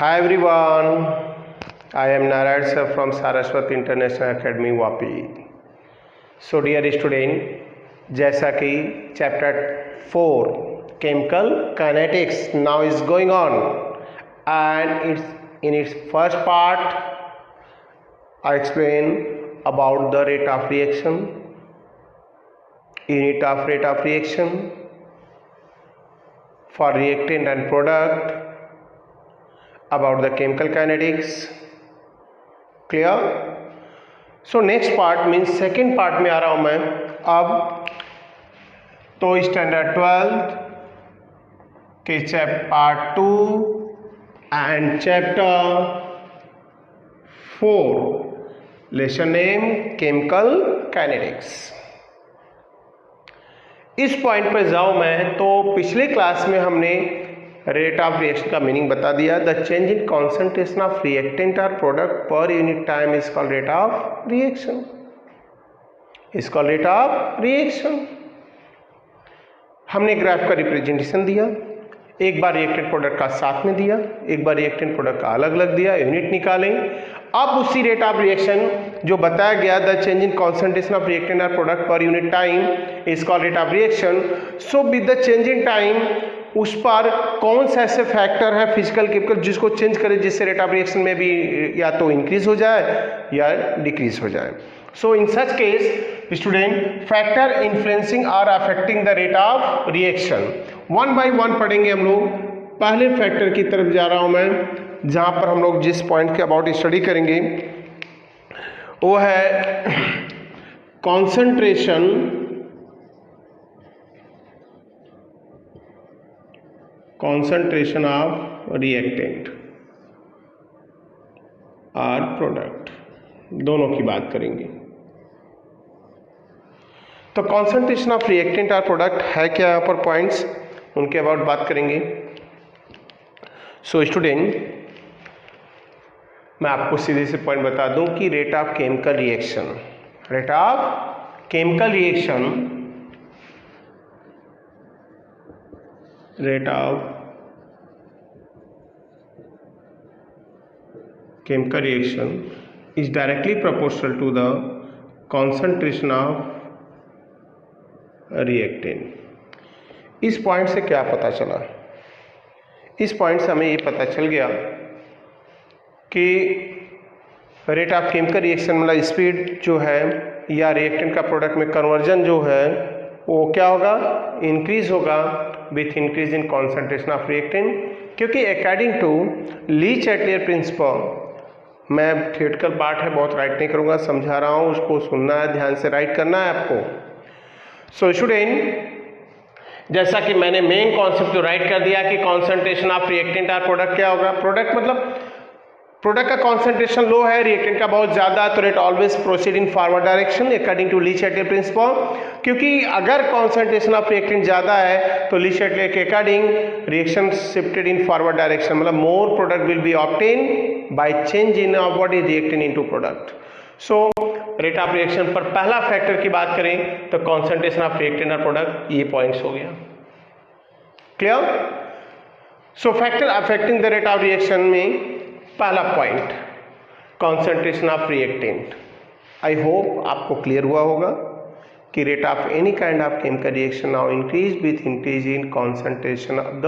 Hi everyone, I am Narayan sir from Saraswat International Academy Vapi. So dear student, जैसा कि chapter 4 chemical kinetics now is going on and in its first part I explain about the rate of reaction, unit of rate of reaction for reactant and product, about the chemical kinetics. Clear? So next part means second part में आ रहा हूँ मैं अब. तो standard 12 के part 2 and chapter 4 lesson name chemical kinetics. इस point पर जाऊँ मैं तो पिछले क्लास में हमने रेट ऑफ रिएक्शन का मीनिंग बता दिया. The change in concentration of reactant और product per unit time is called rate of reaction. Is called rate of reaction. हमने ग्राफ का रिप्रेजेंटेशन दिया. एक बार रिएक्टेंट प्रोडक्ट का साथ में दिया, एक बार रिएक्टेंट प्रोडक्ट का अलग अलग दिया, यूनिट निकालें. अब उसी रेट ऑफ रिएक्शन जो बताया गया the change in concentration of reactant और product per unit time is called rate of reaction. So with the change in time उस पर कौन सा ऐसे फैक्टर है फिजिकल केमिकल जिसको चेंज करे जिससे रेट ऑफ रिएक्शन में भी या तो इंक्रीज हो जाए या डिक्रीज हो जाए. So in such case student factor influencing or affecting the rate of reaction. One by one पढ़ेंगे हम लोग. पहले फैक्टर की तरफ जा रहा हूं मैं जहां पर हम लोग जिस पॉइंट के अबाउट स्टडी करेंगे वो है concentration of reactant और प्रोडक्ट, दोनों की बात करेंगे. तो कॉन्सेंट्रेशन ऑफ रिएक्टेंट और प्रोडक्ट है क्या यहाँ पर पॉइंट्स, उनके अबाउट बात करेंगे. सो स्टूडेंट मैं आपको सीधे से पॉइंट बता दूं कि rate of chemical reaction, rate of chemical reaction, rate of chemical reaction is directly proportional to the concentration of reactant. इस पॉइंट से क्या पता चला? इस पॉइंट से हमें ये पता चल गया कि रेट ऑफ केमिकल रिएक्शन मतलब स्पीड जो है या रिएक्टेंट का प्रोडक्ट में कन्वर्जन जो है वो क्या होगा, इंक्रीज होगा with increase in concentration of reactant. क्योंकि according to Le Chatelier principle, मैं थियोरेटिकल पार्ट है बहुत राइट नहीं करूँगा, समझा रहा हूँ, उसको सुनना है, ध्यान से राइट करना है आपको. सो स्टूडेंट जैसा कि मैंने मेन कॉन्सेप्ट जो राइट कर दिया कि कॉन्सेंट्रेशन ऑफ रिएक्टेंट और प्रोडक्ट क्या होगा. प्रोडक्ट मतलब प्रोडक्ट का कॉन्सेंट्रेशन लो है, रिएक्टेंट का बहुत ज़्यादा, तो rate always proceed in forward direction according to Le Chatelier principle. क्योंकि अगर कॉन्सेंट्रेशन ऑफ रिएक्टेंट ज़्यादा है तो ली चैटलियर के according reaction shifted in forward direction, मतलब more product will be obtain by change in of what is reactant into product. So rate of reaction पर पहला factor की बात करें तो कॉन्सेंट्रेशन ऑफ रिएक्टेंट और प्रोडक्ट, ये पॉइंट्स हो गया. Clear? So factor affecting the rate of reaction में पहला point concentration of reactant. I hope आपको क्लियर हुआ होगा कि rate of any kind of chemical reaction now increase with increase in concentration of the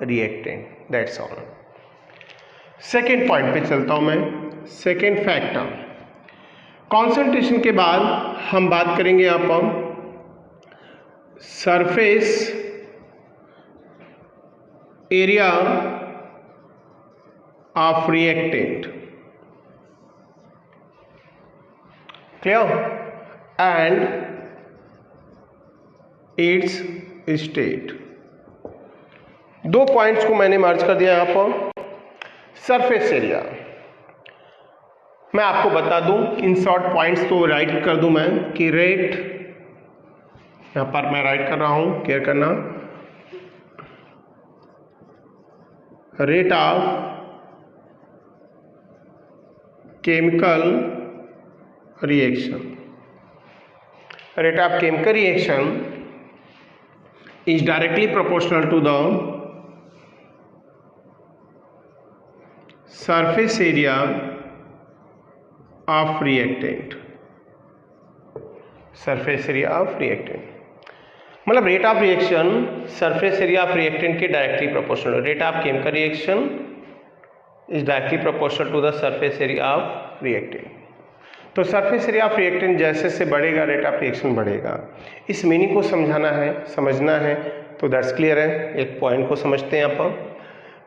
reactant. That's all. Second point पे चलता हूं मैं. सेकेंड फैक्टर कॉन्सेंट्रेशन के बाद हम बात करेंगे यहाँ पर surface area of reactant. Clear? And its state. दो पॉइंट्स को मैंने मार्क कर दिया यहाँ पर. सरफेस एरिया मैं आपको बता दूं, इन शॉर्ट पॉइंट्स तो राइट कर दूं मैं कि रेट, यहाँ पर मैं राइट कर रहा हूं, केयर करना, rate of chemical reaction, rate of chemical reaction is directly proportional to the surface area of reactant, surface area of reactant मतलब rate of reaction surface area of reactant के directly proportional. Rate of chemical reaction is directly proportional to the surface area of reactant. तो surface area of reactant जैसे से बढ़ेगा rate of reaction बढ़ेगा। इस meaning को समझाना है, समझना है, तो दैट्स क्लियर है। एक पॉइंट को समझते हैं आप।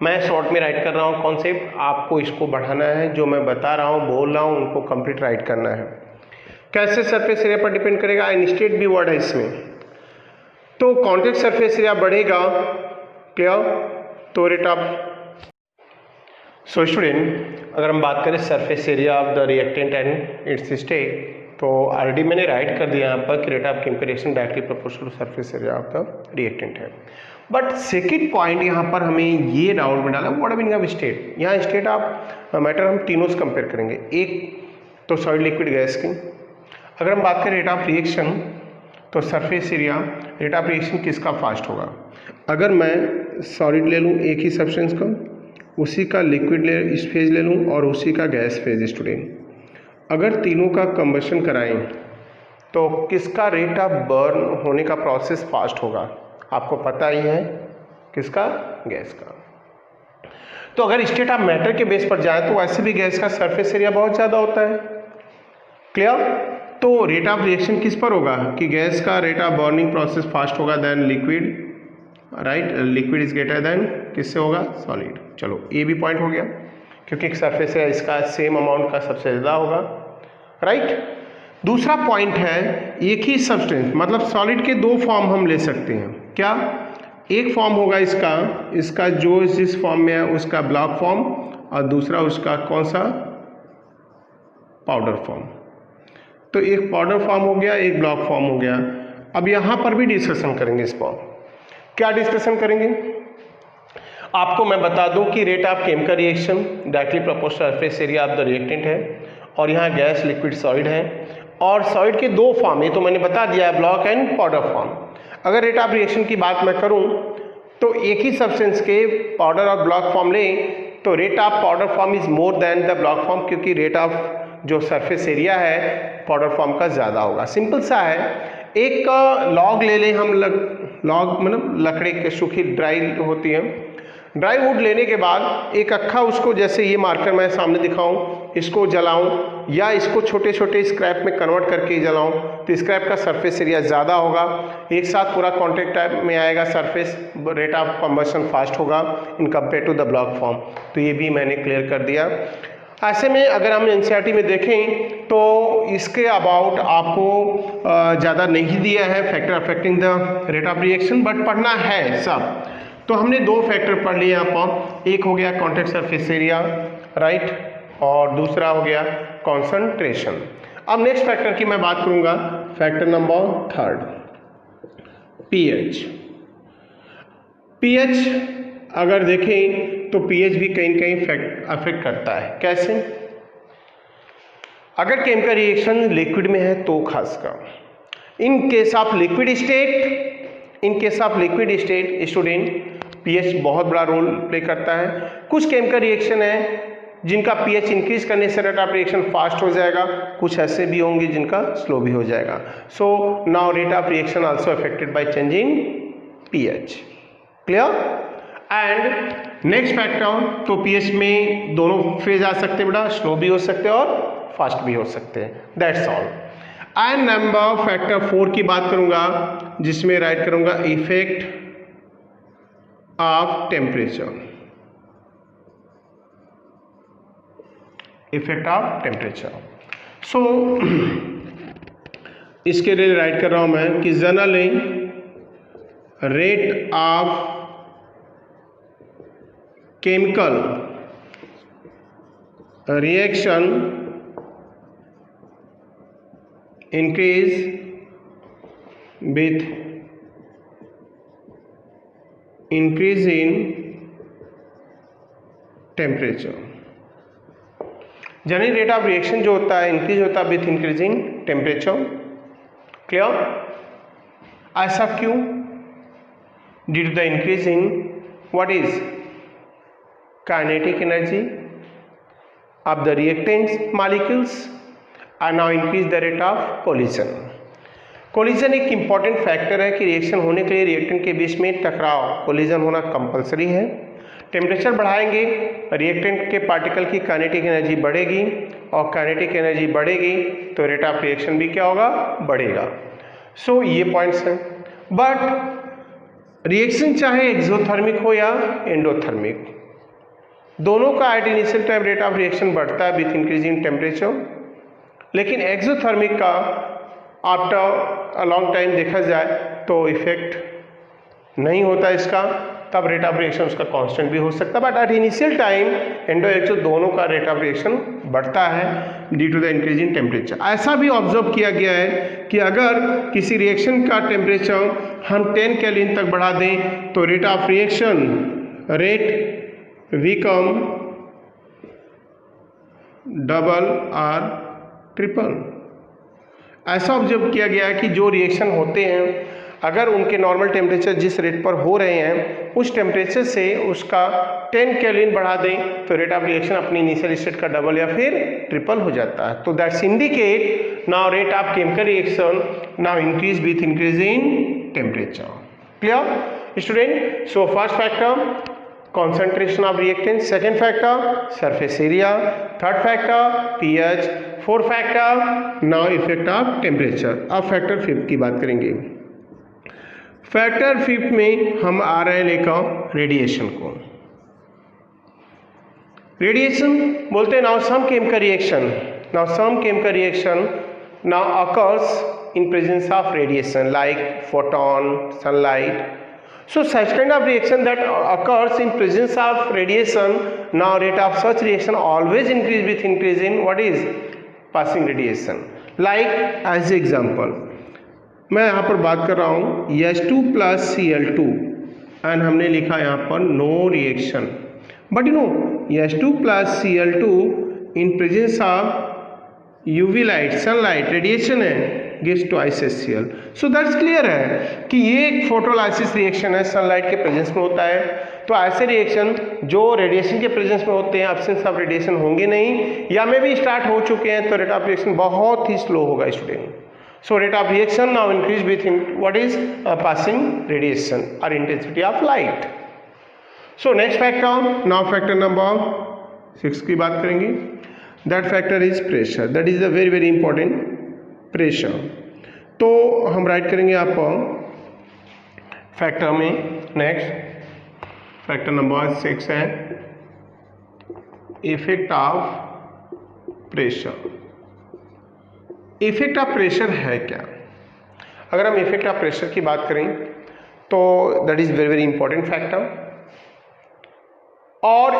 मैं शॉर्ट में राइट कर रहा हूँ कॉन्सेप्ट, आपको इसको बढ़ाना है। जो मैं बता रहा हूँ, बोल रहा हूँ, उनको कंप्लीट राइट करना है। कैसे सरफेस एरिया पर डिपेंड करेगा, इनस्टेट भी वर्ड है इसमें। तो कॉन्टैक्ट सरफेस एरिया बढ़ेगा क्या, तो रेट ऑफ। सो स्टूडेंट, अगर हम बात करें surface area of the reactant and its state, तो ऑलरेडी मैंने राइट कर दिया यहाँ पर कि rate of chemical reaction directly proportional to surface area of the reactant है। बट सेकेंड पॉइंट यहाँ पर हमें ये डाउट में डाला, व्हाट मीनिंग ऑफ स्टेट। यहाँ स्टेट ऑफ मैटर हम तीनों से कंपेयर करेंगे। एक तो सॉलिड लिक्विड गैस की। अगर हम बात करें रेट ऑफ रिएक्शन, तो surface area rate of reaction किसका फास्ट होगा। अगर मैं सॉलिड ले लूँ एक ही सब्सटेंस का, उसी का लिक्विड ले इस फेज ले लूँ और उसी का गैस फेज स्टूडेंट, अगर तीनों का कंबशन कराएं तो किसका रेट ऑफ बर्न होने का प्रोसेस फास्ट होगा, आपको पता ही है, किसका, गैस का। तो अगर स्टेट ऑफ मैटर के बेस पर जाए तो वैसे भी गैस का सरफेस एरिया बहुत ज़्यादा होता है। क्लियर। तो रेट ऑफ रिएक्शन किस पर होगा कि गैस का rate of burning process fast होगा than liquid, right. Liquid is greater than किससे होगा, सॉलिड। चलो ये भी पॉइंट हो गया, क्योंकि सरफेस एरिया इसका सेम अमाउंट का सबसे ज़्यादा होगा, राइट। दूसरा पॉइंट है, एक ही सब्सटेंस मतलब सॉलिड के दो फॉर्म हम ले सकते हैं। क्या, एक फॉर्म होगा इसका जो जिस फॉर्म में है उसका ब्लॉक फॉर्म, और दूसरा उसका कौन सा, पाउडर फॉर्म। तो एक पाउडर फॉर्म हो गया, एक ब्लॉक फॉर्म हो गया। अब यहाँ पर भी डिस्कशन करेंगे इस पर। क्या डिस्कशन करेंगे, आपको मैं बता दूं कि rate of chemical reaction directly proportional surface area of the reactant है, और यहाँ गैस, लिक्विड, सॉलिड है, और सॉलिड के दो फॉर्म, ये तो मैंने बता दिया है, ब्लॉक एंड पाउडर फॉर्म। अगर रेट ऑफ रिएक्शन की बात मैं करूं तो एक ही सब्सटेंस के पाउडर और ब्लॉक फॉर्म लें तो rate of powder form is more than the block form, क्योंकि रेट ऑफ जो सरफेस एरिया है पाउडर फॉर्म का ज़्यादा होगा। सिंपल सा है, एक लॉग ले लें हम, लॉग मतलब लकड़ी के सूखी ड्राई होती है, ड्राई वुड लेने के बाद एक अक्खा उसको, जैसे ये मार्कर मैं सामने दिखाऊं, इसको जलाऊं या इसको छोटे छोटे स्क्रैप में कन्वर्ट करके जलाऊं, तो स्क्रैप का सरफेस एरिया ज़्यादा होगा, एक साथ पूरा कॉन्टैक्ट टाइप में आएगा surface, rate of combustion fast होगा in compare to the block form. तो ये भी मैंने क्लियर कर दिया। ऐसे में अगर हम एनसीईआरटी में देखें तो इसके अबाउट आपको ज़्यादा नहीं दिया है factor affecting the rate of reaction, but पढ़ना है सब। तो हमने दो फैक्टर पढ़ लिए यहाँ पर, एक हो गया कॉन्टैक्ट सरफेस एरिया, राइट, और दूसरा हो गया कॉन्सेंट्रेशन। अब नेक्स्ट फैक्टर की मैं बात करूँगा, factor number third, pH. PH अगर देखें तो पीएच भी कहीं न कहीं अफेक्ट करता है। कैसे, अगर केमिकल रिएक्शन लिक्विड में है तो खासकर in case of liquid state student pH बहुत बड़ा रोल प्ले करता है। कुछ केमिकल रिएक्शन है जिनका पीएच इंक्रीज करने से रेट ऑफ रिएक्शन फास्ट हो जाएगा, कुछ ऐसे भी होंगे जिनका स्लो भी हो जाएगा। So now rate of reaction also affected by change in pH. Clear. And next factor, तो पीएच में दोनों फेज आ सकते हैं बेटा, स्लो भी हो सकते हैं और फास्ट भी हो सकते हैं। That's all. And number factor 4 की बात करूंगा, जिसमें राइट करूंगा effect of temperature. Effect of temperature. So इसके लिए राइट कर रहा हूं मैं कि generally rate of chemical reaction increase with increase in temperature। Generally rate of reaction जो होता है इंक्रीज होता है विथ इंक्रीजिंग टेम्परेचर। क्लियर। ऐसा क्यों, due to the increase in what is kinetic energy of the reactants molecules and now increase the rate of collision. Collision एक important factor है कि रिएक्शन होने के लिए रिएक्टेंट के बीच में टकराव कोलिजन होना कंपलसरी है। टेम्परेचर बढ़ाएंगे, रिएक्टेंट के पार्टिकल की काइनेटिक एनर्जी बढ़ेगी और काइनेटिक एनर्जी बढ़ेगी तो रेट ऑफ रिएक्शन भी क्या होगा, बढ़ेगा। सो ये पॉइंट्स हैं। बट रिएक्शन चाहे एक्सोथर्मिक हो या एंडोथर्मिक, दोनों का at initial time rate of reaction बढ़ता है विथ इंक्रीजिंग टेम्परेचर, लेकिन एक्सोथर्मिक का आफ्टर अ लॉन्ग टाइम देखा जाए तो इफेक्ट नहीं होता इसका, तब रेट ऑफ रिएक्शन उसका कांस्टेंट भी हो सकता है। But at initial time endo exo दोनों का रेट ऑफ रिएक्शन बढ़ता है due to the increasing temperature. ऐसा भी ऑब्जर्व किया गया है कि अगर किसी रिएक्शन का टेम्परेचर हम 10 केल्विन तक बढ़ा दें तो rate of reaction rate become double और ट्रिपल। ऐसा ऑब्जर्व किया गया है कि जो रिएक्शन होते हैं अगर उनके नॉर्मल टेम्परेचर जिस रेट पर हो रहे हैं उस टेम्परेचर से उसका 10 केल्विन बढ़ा दें तो रेट ऑफ रिएक्शन अपनी इनिशियल स्टेट का डबल या फिर ट्रिपल हो जाता है। तो that's indicate now rate of chemical reaction now increase with increase in temperature. Clear student? So first factor concentration of reactant, second factor surface area, third factor pH, fourth factor now effect of temperature। अब factor fifth की बात करेंगे। Factor fifth में हम आ रहे हैं लेकर radiation को। रेडिएशन बोलते हैं now some chemical reaction now occurs in presence of radiation like photon, sunlight. So such kind of reaction that occurs in presence of radiation, now rate of such reaction always increase with increase in what is passing radiation। Like as example मैं यहाँ पर बात कर रहा हूँ H2 plus Cl2 and हमने लिखा यहाँ पर no reaction, but you know H2 plus Cl2 in presence of UV light sunlight radiation है gives twice HCl। So that's clear है कि ये एक फोटोलाइसिस रिएक्शन है, सनलाइट के प्रेजेंस में होता है। तो ऐसे रिएक्शन जो रेडिएशन के प्रेजेंस में होते हैं एब्सेंस ऑफ रेडिएशन होंगे नहीं या में भी स्टार्ट हो चुके हैं तो रेट ऑफ रिएक्शन बहुत ही स्लो होगा student. So rate of reaction now increase with what is passing radiation और intensity of light. So next factor now factor number 6 की बात करेंगे। That factor is pressure, that is a very very important pressure. तो हम right करेंगे आप factor में next factor number 6 है effect of pressure. Effect of pressure है क्या? अगर हम इफेक्ट ऑफ प्रेशर की बात करें तो that is very very important factor. और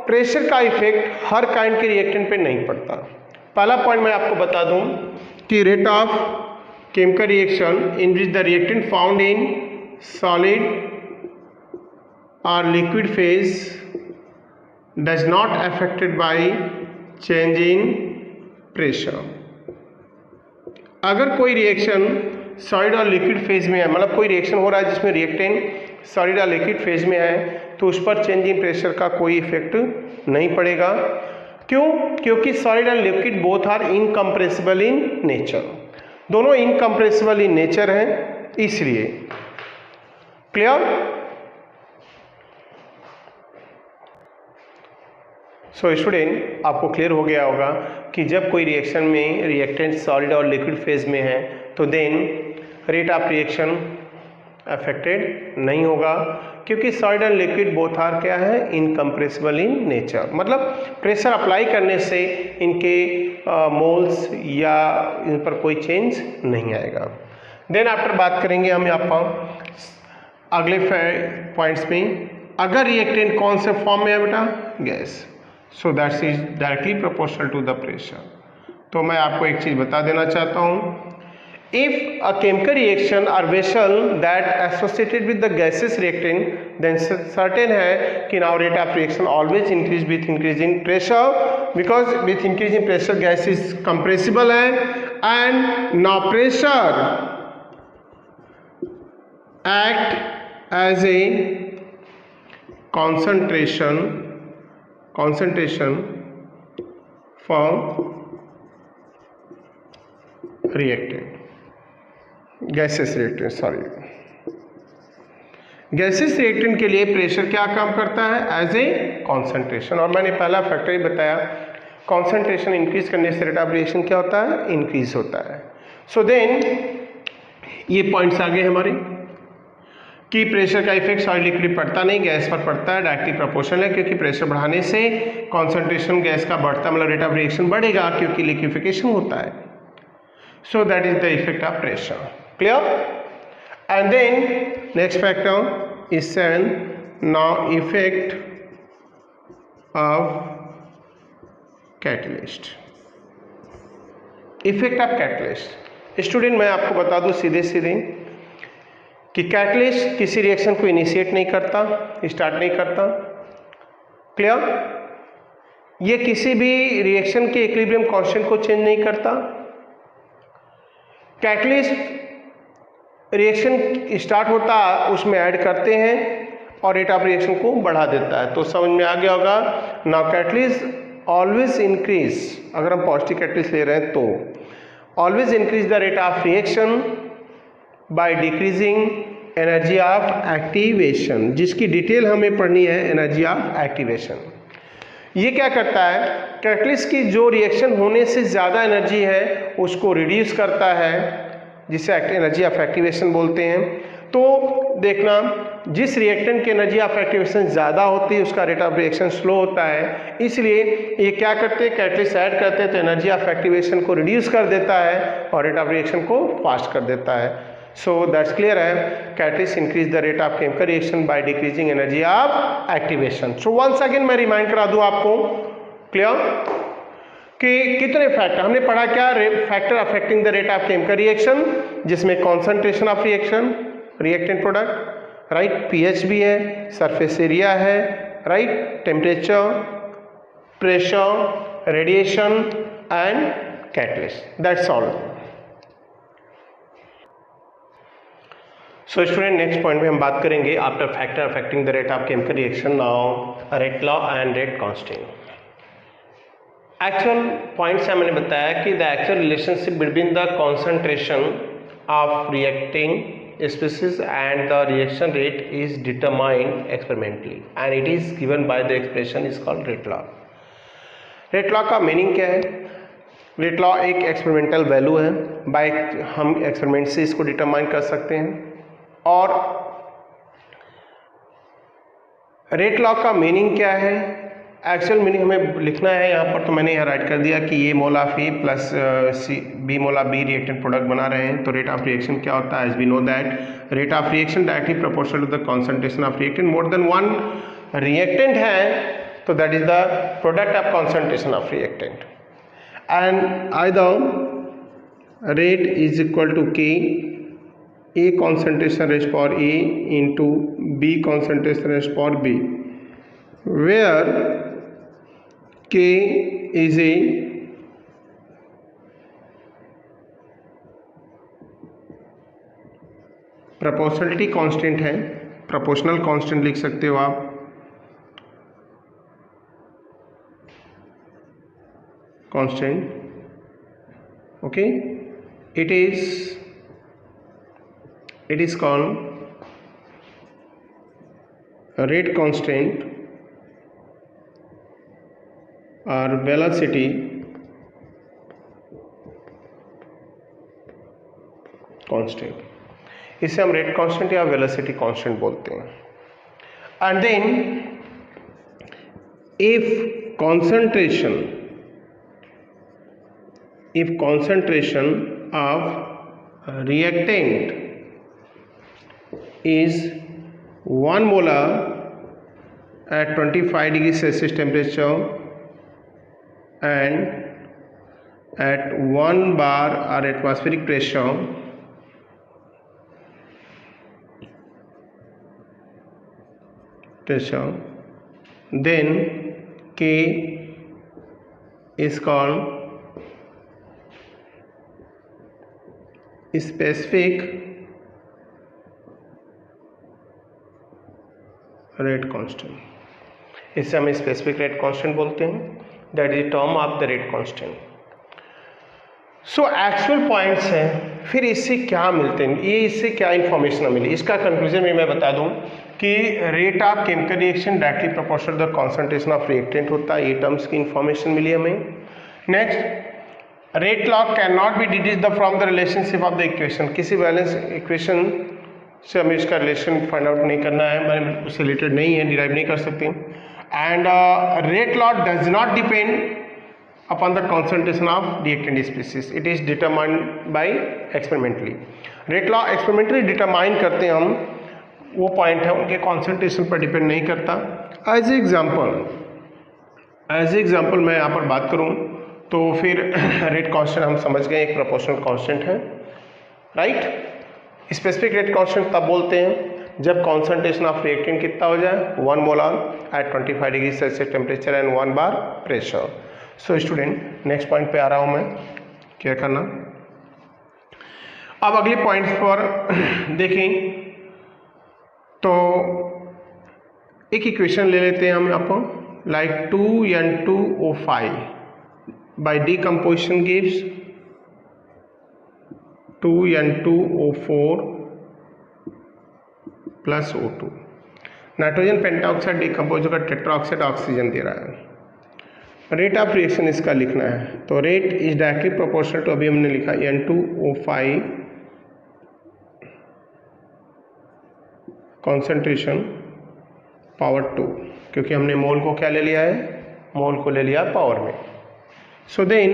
प्रेशर का इफेक्ट हर काइंड के रिएक्टेंट पे नहीं पड़ता। पहला पॉइंट मैं आपको बता दूं कि rate of chemical reaction in which the reactant found in solid और liquid phase does not affected by change in pressure. अगर कोई रिएक्शन सॉलिड और लिक्विड फेज में है, मतलब कोई रिएक्शन हो रहा है जिसमें रिएक्टेंट सॉलिड और लिक्विड फेज में है, तो उस पर चेंज इन प्रेशर का कोई इफेक्ट नहीं पड़ेगा। क्यों? क्योंकि solid and liquid both are incompressible in nature, दोनों इनकम्प्रेसिबल इन नेचर हैं, इसलिए। क्लियर? सो स्टूडेंट आपको क्लियर हो गया होगा कि जब कोई रिएक्शन में रिएक्टेंट सॉलिड और लिक्विड फेज में है तो then rate of reaction affected नहीं होगा, क्योंकि solid and liquid both are क्या है इनकम्प्रेसिबल इन नेचर। मतलब प्रेशर अप्लाई करने से इनके मोल्स या इन पर कोई चेंज नहीं आएगा। देन आफ्टर बात करेंगे हम यहाँ पर अगले पॉइंट्स में, अगर रिएक्टेंट कौन से फॉर्म में है बेटा? Gas. So that's is directly proportional to the pressure. तो मैं आपको एक चीज़ बता देना चाहता हूँ, if a chemical reaction or vessel that associated with the gaseous reactant, then certain है कि now rate of reaction always increase with increasing pressure, because with increasing pressure gas is compressible है, and now pressure act as a concentration for reactant, gases reactant, gases reactant के लिए pressure क्या काम करता है? As a concentration. और मैंने पहला फैक्टर ही बताया, कॉन्सेंट्रेशन इंक्रीज करने से रेट ऑफ रिएक्शन क्या होता है? इंक्रीज होता है। सो देन ये पॉइंट्स आ गए हमारे कि प्रेशर का इफेक्ट सॉलिड लिक्विड पड़ता नहीं, गैस पर पड़ता है, डायरेक्टली प्रोपोर्शनल है, क्योंकि प्रेशर बढ़ाने से कॉन्सेंट्रेशन गैस का बढ़ता, मतलब रेट ऑफ रिएक्शन बढ़ेगा, क्योंकि लिक्विफिकेशन होता है। So that is the effect of pressure. Clear? And then next factor is 7. Now effect of catalyst. Effect of catalyst. Student मैं आपको बता दूं सीधे सीधे कि कैटलिस्ट किसी रिएक्शन को इनिशिएट नहीं करता, स्टार्ट नहीं करता। क्लियर? ये किसी भी रिएक्शन के इक्विलिब्रियम कांस्टेंट को चेंज नहीं करता। कैटलिस्ट रिएक्शन स्टार्ट होता उसमें ऐड करते हैं और रेट ऑफ रिएक्शन को बढ़ा देता है। तो समझ में आ गया होगा। नाउ कैटलिस्ट ऑलवेज इंक्रीज, अगर हम पॉजिटिव कैटलिस्ट ले रहे हैं तो always increase the rate of reaction by decreasing energy of activation, जिसकी डिटेल हमें पढ़नी है, एनर्जी ऑफ एक्टिवेशन। ये क्या करता है? कैटलिस्ट की जो रिएक्शन होने से ज़्यादा एनर्जी है उसको रिड्यूस करता है, जिसे एनर्जी ऑफ एक्टिवेशन बोलते हैं। तो देखना, जिस रिएक्टेंट की एनर्जी ऑफ एक्टिवेशन ज़्यादा होती है उसका रेट ऑफ रिएक्शन स्लो होता है। इसलिए ये क्या करते हैं? कैटलिस्ट ऐड करते हैं तो एनर्जी ऑफ एक्टिवेशन को रिड्यूस कर देता है और रेट ऑफ रिएक्शन को फास्ट कर देता है। सो दैट्स क्लियर है। Catalyst increase the rate of chemical reaction by decreasing energy of activation. So once again मैं रिमाइंड करा दूं आपको, क्लियर, कि कितने फैक्टर हमने पढ़ा? क्या? Factor affecting the rate of chemical reaction, जिसमें concentration of reaction, reactant product, right, pH भी है, सरफेस एरिया है, right, temperature, pressure, radiation and catalyst. That's all. So student, next point में हम बात करेंगे after factor affecting the rate of chemical reaction, now rate law and rate constant. Actual points है, मैंने बताया कि the actual relationship between the concentration of reacting species and the reaction rate is determined experimentally and it is given by the expression is called rate law. Rate law का meaning क्या है? Rate law एक experimental value है, bye हम experiment से इसको determine कर सकते हैं। और रेट लॉ का मीनिंग क्या है? एक्चुअल मीनिंग हमें लिखना है यहाँ पर, तो मैंने यहाँ राइट कर दिया कि ये mole of A plus B mole of B reactant product बना रहे हैं। तो रेट ऑफ रिएक्शन क्या होता है? As we know that rate of reaction directly proportional to the concentration of reactant. More than one reactant है तो that is the product of concentration of reactant. And either rate is equal to k, A concentration raise for A into B concentration raise for B, where K is a proportionality constant है, proportional constant लिख सकते हो आप। Constant, okay, it is called rate constant और velocity constant. इसे हम rate constant या velocity constant बोलते हैं। And then if concentration of reactant is 1 molar at 25 degree Celsius temperature and at 1 bar or atmospheric pressure, then K is called specific rate constant. इसे हम specific rate constant बोलते हैं। That is term of the rate constant. So actual points हैं, फिर इससे क्या मिलते हैं, ये इससे क्या इंफॉर्मेशन मिली, इसका कंक्लूजन में मैं बता दूं कि rate of chemical reaction directly proportional the concentration of reactant होता है, ये टर्म्स की इंफॉर्मेशन मिली हमें। Next, rate law can not be deduced from the relationship of the equation, किसी बैलेंस इक्वेशन से हमें इसका रिलेशन फाइंड आउट नहीं करना है, मैंने उससे रिलेटेड नहीं है, डिराइव नहीं कर सकते। And rate law does not depend upon the concentration of reactant species, it is determined by experimentally। Rate law experimentally determine करते हैं हम, वो पॉइंट है उनके कॉन्सेंट्रेशन पर डिपेंड नहीं करता। एज एग्जाम्पल मैं यहाँ पर बात करूँ तो फिर रेट कांस्टेंट हम समझ गए एक प्रोपोर्शनल कांस्टेंट है, राइट। स्पेसिफिक रेट कांस्टेंट तब बोलते हैं जब कॉन्सेंट्रेशन ऑफ रिएक्टेंट कितना हो जाए 1 molar at 25 degree Celsius temperature and 1 bar pressure. So student next point पे आ रहा हूं मैं, क्या करना। अब अगले पॉइंट पर देखें तो एक इक्वेशन ले लेते हैं हम यहाँ पर, like 2N2O5 by decomposition gives 2N2O4 plus O2। Nitrogen pentoxide decompose होकर टेट्रा ऑक्साइड ऑक्सीजन दे रहा है। रेट ऑफ रिएक्शन इसका लिखना है, तो rate is directly proportional to, अभी हमने लिखा N2O5 कॉन्सेंट्रेशन पावर 2, क्योंकि हमने मोल को क्या ले लिया है, मोल को ले लिया पावर में। So then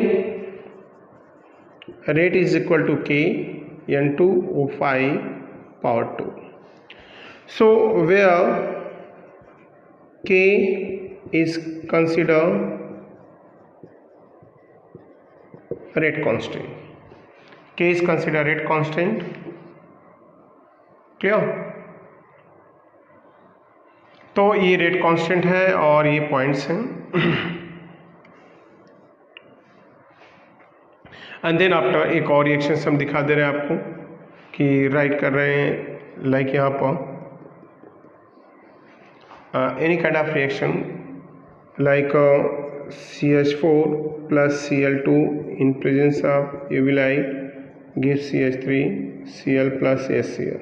rate is equal to K N2O5 power 2। So where K is considered rate constant, K is considered rate constant, clear। तो ये रेट कांस्टेंट है और ये पॉइंट्स हैं। एंड देन आफ्टर एक और रिएक्शन हम दिखा दे रहे हैं आपको कि राइट कर रहे हैं, लाइक यहाँ पर any kind of reaction like CH4 plus Cl2 in presence of UV light gives CH3 Cl plus HCl।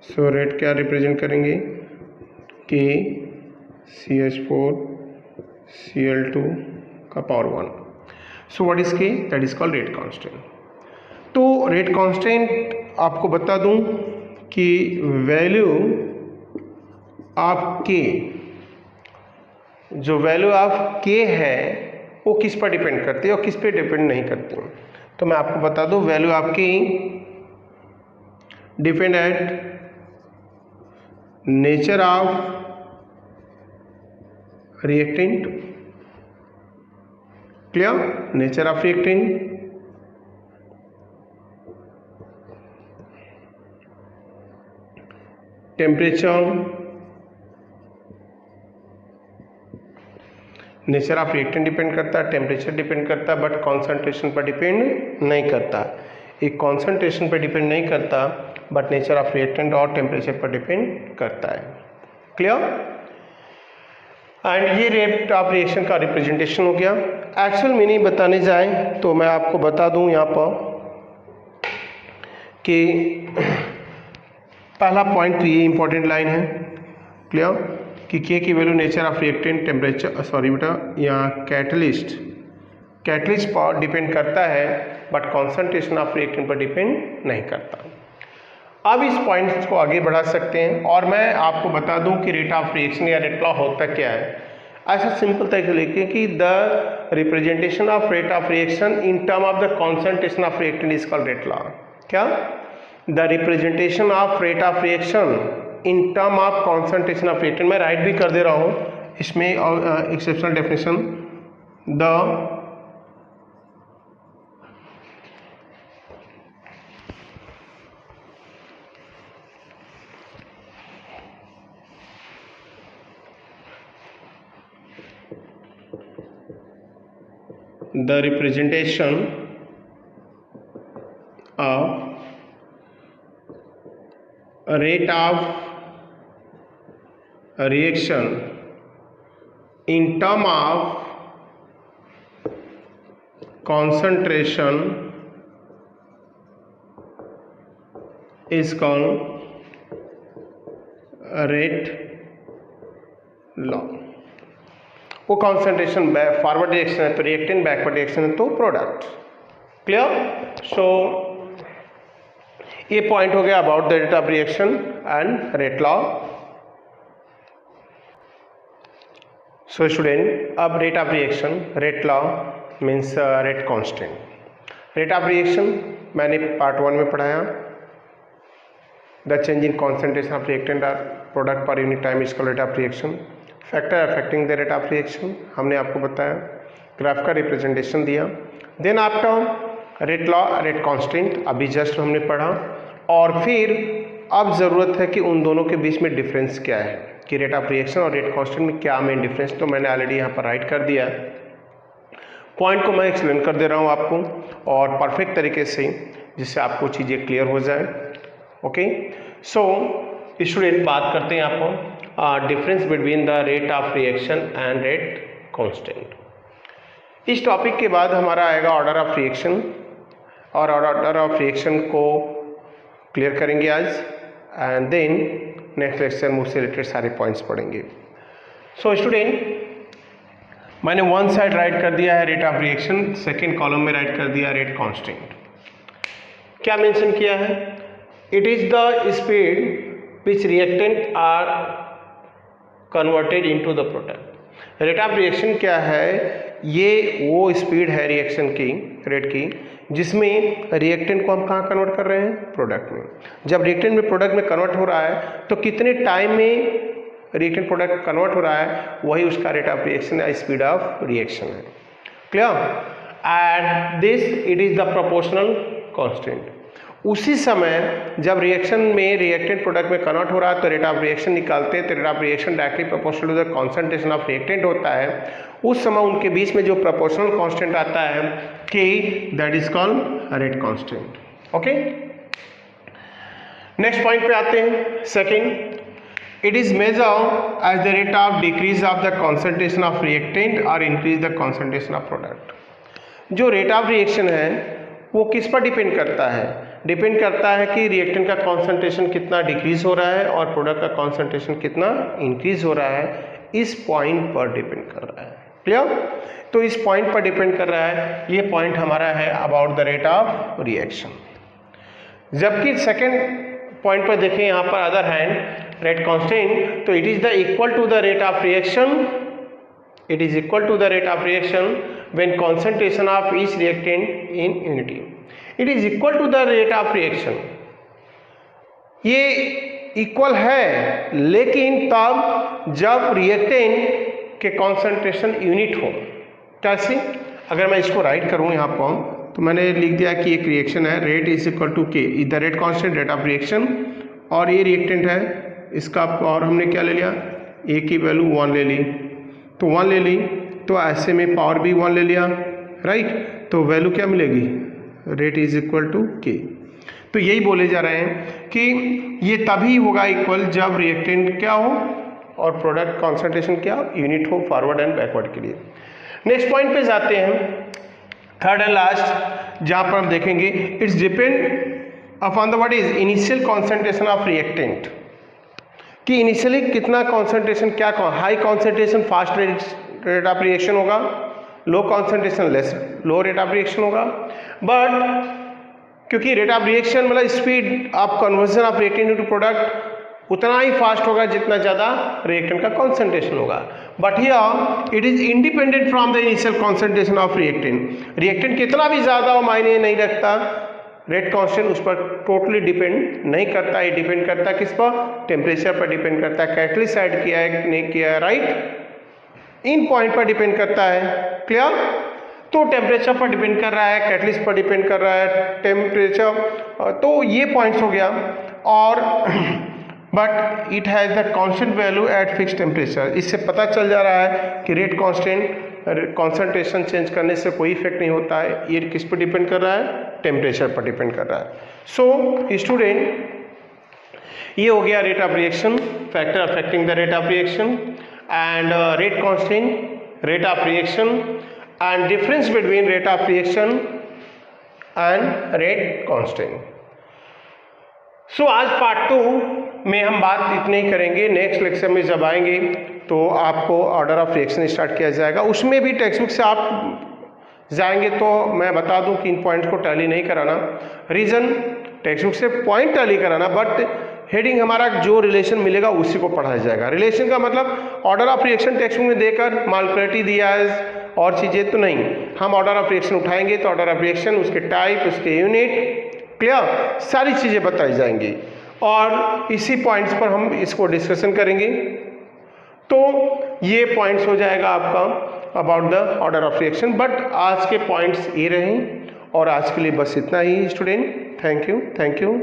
so rate क्या रिप्रेजेंट करेंगे, K CH4 Cl2 का power 1। so what is K, that is called rate constant। तो rate constant आपको बता दूं कि value of K, जो value of K है वो किस पर डिपेंड करती है और किस पे डिपेंड नहीं करती है। तो मैं आपको बता दूं value of K depend at nature of reactant, clear, nature of reactant, temperature, nature of reactant depend करता है, टेम्परेचर डिपेंड करता है, बट कॉन्सेंट्रेशन पर डिपेंड नहीं करता। एक कॉन्सेंट्रेशन पर डिपेंड नहीं करता बट नेचर ऑफ रिएक्टेंट और टेम्परेचर पर डिपेंड करता है, क्लियर। एंड ये रेट ऑफ रिएक्शन का रिप्रेजेंटेशन हो गया। एक्चुअल मीनिंग बताने जाए तो मैं आपको बता दूं यहाँ पर कि पहला पॉइंट तो ये इंपॉर्टेंट लाइन है, क्लियर, कि K की value nature of reactant, temperature, sorry बेटा यहाँ कैटलिस्ट पर डिपेंड करता है बट कॉन्सेंट्रेशन ऑफ रिएक्टेंट पर डिपेंड नहीं करता। अब इस पॉइंट्स को आगे बढ़ा सकते हैं और मैं आपको बता दूं कि रेट ऑफ रिएक्शन या रेट लॉ होता क्या है। ऐसा सिंपल तरीके लिखिए कि the representation of rate of reaction in term of the concentration of reactant is called rate law. क्या, the representation of rate of reaction in term of concentration of reactant, मैं write भी कर दे रहा हूँ इसमें exceptional definition, the representation of rate of reaction in term of concentration is called rate law. वो concentration forward reaction है तो रिएक्टेंट, बैकवर्ड रिएक्शन है तो प्रोडक्ट। क्लियर? सो ये पॉइंट हो गया about the rate of reaction and rate law. So student, अब rate of reaction, rate law means rate constant. Rate of reaction मैंने पार्ट 1 में पढ़ाया, the change in concentration of reactant और product per unit time is called rate of reaction. Factor affecting the rate of reaction हमने आपको बताया, graph का representation दिया। Then after rate law, rate constant अभी जस्ट हमने पढ़ा, और फिर अब ज़रूरत है कि उन दोनों के बीच में डिफरेंस क्या है, कि रेट ऑफ रिएक्शन और रेट कांस्टेंट में क्या मेन डिफरेंस। तो मैंने ऑलरेडी यहाँ पर राइट कर दिया, पॉइंट को मैं एक्सप्लेन कर दे रहा हूँ आपको और परफेक्ट तरीके से, जिससे आपको चीज़ें क्लियर हो जाए। ओके, सो स्टूडेंट बात करते हैं आपको difference between the rate of reaction and rate constant. इस टॉपिक के बाद हमारा आएगा ऑर्डर ऑफ रिएक्शन, और ऑर्डर ऑफ रिएक्शन को क्लियर करेंगे आज, एंड देन नेक्स्ट लेक्चर में उससे रिलेटेड सारे पॉइंट्स पढ़ेंगे। सो स्टूडेंट, मैंने वन साइड राइट कर दिया है rate of reaction, second column में राइट कर दिया रेट कांस्टेंट। क्या मेंशन किया है? It is the speed which reactant are converted into the product. Rate of reaction क्या है? ये वो स्पीड है रिएक्शन की, रेट की, जिसमें रिएक्टेंट को हम कहाँ कन्वर्ट कर रहे हैं? प्रोडक्ट में। जब रिएक्टेंट में प्रोडक्ट में कन्वर्ट हो रहा है तो कितने टाइम में रिएक्टेंट प्रोडक्ट कन्वर्ट हो रहा है, वही उसका रेट ऑफ रिएक्शन है, स्पीड ऑफ रिएक्शन है। Clear? And this it is the proportional constant. उसी समय जब रिएक्शन में रिएक्टेंट प्रोडक्ट में कन्वर्ट हो रहा है तो रेट ऑफ रिएक्शन निकालते हैं, तो rate of reaction directly proportional to the concentration of reactant होता है। उस समय उनके बीच में जो प्रोपोर्शनल कांस्टेंट आता है कि that is called rate constant. Okay, next point पे आते हैं। Second, it is measured as the rate of decrease of the concentration of reactant और increase the concentration of product. जो रेट ऑफ रिएक्शन है वो किस पर डिपेंड करता है? डिपेंड करता है कि रिएक्टेंट का कॉन्सेंट्रेशन कितना डिक्रीज हो रहा है और प्रोडक्ट का कॉन्सेंट्रेशन कितना इंक्रीज हो रहा है, इस पॉइंट पर डिपेंड कर रहा है। क्लियर? तो इस पॉइंट पर डिपेंड कर रहा है, ये पॉइंट हमारा है about the rate of reaction. जबकि सेकेंड पॉइंट पर देखें यहाँ पर अदर हैंड रेट कांस्टेंट, तो it is the equal to the rate of reaction, it is equal to the rate of reaction when concentration of each reactant in unity. It is equal to the rate of reaction. ये equal है लेकिन तब जब reactant के concentration unit हो। कैसे? अगर मैं इसको राइट करूँ यहाँ पर, तो मैंने लिख दिया कि एक रिएक्शन है, रेट इज इक्वल टू के, the rate constant rate of reaction, और ये रिएक्टेंट है, इसका पावर हमने क्या ले लिया? ए की वैल्यू 1 ले ली, तो 1 ले ली, तो ऐसे में पावर भी 1 ले लिया, राइट? तो वैल्यू क्या मिलेगी? रेट इज इक्वल टू के। तो यही बोले जा रहे हैं कि ये तभी होगा इक्वल जब रिएक्टेंट क्या हो और प्रोडक्ट कॉन्सेंट्रेशन क्या यूनिट हो, फॉरवर्ड एंड बैकवर्ड के लिए। नेक्स्ट पॉइंट पे जाते हैं, थर्ड एंड लास्ट, जहाँ पर हम देखेंगे it's depend upon the what is initial concentration of reactant, कि इनिशियली कितना कॉन्सेंट्रेशन, क्या high concentration fast rate of reaction होगा, low concentration less low rate of reaction होगा। बट क्योंकि रेट ऑफ रिएक्शन मतलब speed of conversion of reactant into product उतना ही fast होगा जितना ज़्यादा रिएक्टेंट का कॉन्सेंट्रेशन होगा। But here it is independent from the initial concentration of reactant. Reactant कितना भी ज़्यादा हो मायने नहीं रखता, रेट कांस्टेंट उस पर टोटली डिपेंड नहीं करता। ये डिपेंड करता है किस पर? टेम्परेचर पर डिपेंड करता है, कैटलिस्ट ऐड किया है नहीं किया है, राइट? इन पॉइंट पर डिपेंड करता है। क्लियर? तो टेम्परेचर पर डिपेंड कर रहा है, कैटलिस्ट पर डिपेंड कर रहा है, टेम्परेचर, तो ये पॉइंट्स हो गया। और but it has the constant value eight fix temperature. इससे पता चल जा रहा है कि रेट कांस्टेंट कॉन्सेंट्रेशन चेंज करने से कोई इफेक्ट नहीं होता है, ये किस पर डिपेंड कर रहा है? टेम्परेचर पर डिपेंड कर रहा है। सो स्टूडेंट, ये हो गया rate of reaction, factor affecting the rate of reaction, and rate constant, rate of reaction and difference between rate of reaction and rate constant. So आज पार्ट 2 में हम बात इतने ही करेंगे। नेक्स्ट लेक्चर में जब आएंगे तो आपको ऑर्डर ऑफ रिएक्शन स्टार्ट किया जाएगा। उसमें भी टेक्स्ट बुक से आप जाएंगे तो मैं बता दूं कि इन पॉइंट्स को टैली नहीं कराना। रीज़न टेक्स्ट बुक से पॉइंट टैली कराना, बट हेडिंग हमारा जो रिलेशन मिलेगा उसी को पढ़ाया जाएगा। रिलेशन का मतलब order of reaction text book में देकर मॉलिक्युलरिटी दिया है और चीज़ें तो नहीं। हम ऑर्डर ऑफ रिएक्शन उठाएंगे तो ऑर्डर ऑफ रिएक्शन, उसके टाइप, उसके यूनिट, क्लियर, सारी चीज़ें बताई जाएंगी और इसी पॉइंट्स पर हम इसको डिस्कशन करेंगे। तो ये पॉइंट्स हो जाएगा आपका about the order of reaction. But आज के पॉइंट्स ये रहे और आज के लिए बस इतना ही स्टूडेंट। Thank you.